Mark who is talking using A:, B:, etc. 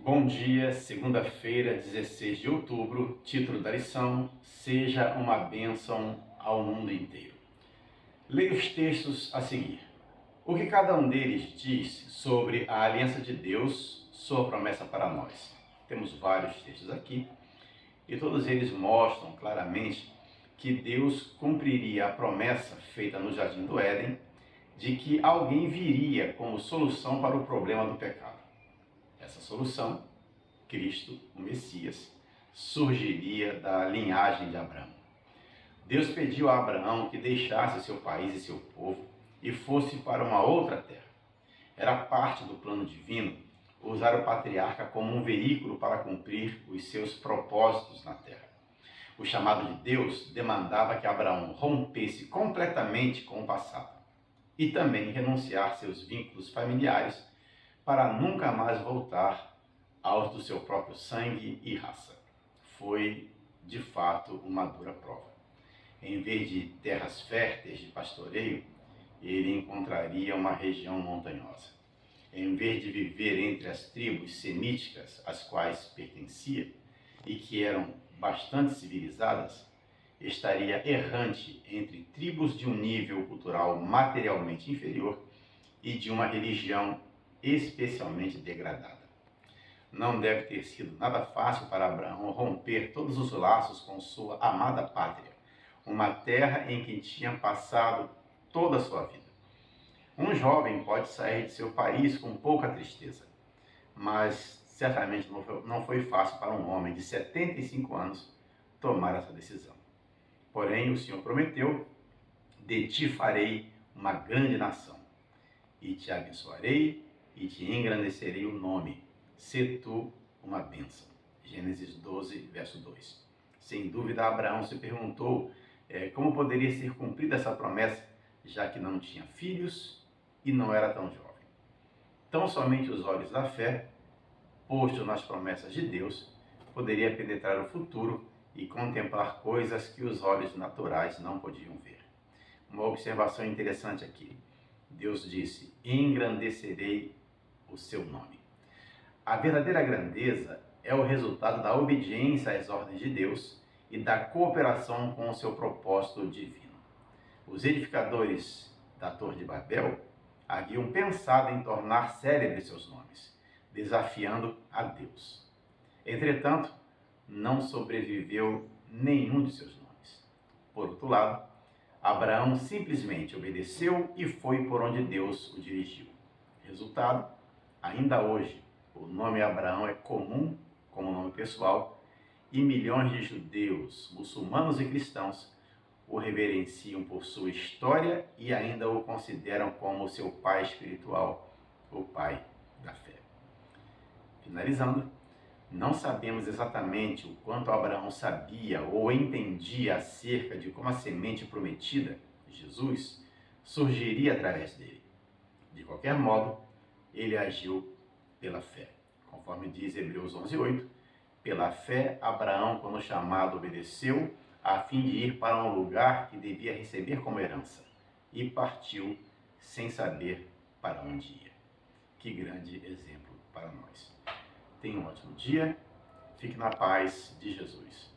A: Bom dia, segunda-feira, 16 de outubro, título da lição: Seja uma bênção ao mundo inteiro. Leia os textos a seguir. O que cada um deles diz sobre a aliança de Deus, sua promessa para nós? Temos vários textos aqui e todos eles mostram claramente que Deus cumpriria a promessa feita no Jardim do Éden de que alguém viria como solução para o problema do pecado. Essa solução, Cristo, o Messias, surgiria da linhagem de Abraão. Deus pediu a Abraão que deixasse seu país e seu povo e fosse para uma outra terra. Era parte do plano divino usar o patriarca como um veículo para cumprir os seus propósitos na terra. O chamado de Deus demandava que Abraão rompesse completamente com o passado e também renunciar seus vínculos familiares para nunca mais voltar aos do seu próprio sangue e raça. Foi, de fato, uma dura prova. Em vez de terras férteis de pastoreio, ele encontraria uma região montanhosa. Em vez de viver entre as tribos semíticas às quais pertencia e que eram bastante civilizadas, estaria errante entre tribos de um nível cultural materialmente inferior e de uma religião especialmente degradada. Não deve ter sido nada fácil para Abraão romper todos os laços com sua amada pátria, uma terra em que tinha passado toda a sua vida. Um jovem pode sair de seu país com pouca tristeza, mas certamente não foi fácil para um homem de 75 anos tomar essa decisão. Porém, o Senhor prometeu: de ti farei uma grande nação, e te abençoarei e te engrandecerei o nome. Se tu uma bênção. Gênesis 12, verso 2. Sem dúvida, Abraão se perguntou como poderia ser cumprida essa promessa, já que não tinha filhos e não era tão jovem. Tão somente os olhos da fé, postos nas promessas de Deus, poderia penetrar o futuro e contemplar coisas que os olhos naturais não podiam ver. Uma observação interessante aqui. Deus disse: engrandecerei o seu nome. A verdadeira grandeza é o resultado da obediência às ordens de Deus e da cooperação com o seu propósito divino. Os edificadores da Torre de Babel haviam pensado em tornar célebres seus nomes, desafiando a Deus. Entretanto, não sobreviveu nenhum de seus nomes. Por outro lado, Abraão simplesmente obedeceu e foi por onde Deus o dirigiu. Resultado, ainda hoje, o nome Abraão é comum como nome pessoal e milhões de judeus, muçulmanos e cristãos o reverenciam por sua história e ainda o consideram como seu pai espiritual, o pai da fé. Finalizando, não sabemos exatamente o quanto Abraão sabia ou entendia acerca de como a semente prometida, Jesus, surgiria através dele. De qualquer modo, ele agiu pela fé. Conforme diz Hebreus 11:8, pela fé, Abraão, quando chamado, obedeceu, a fim de ir para um lugar que devia receber como herança, e partiu sem saber para onde ia. Que grande exemplo para nós. Tenha um ótimo dia, fique na paz de Jesus.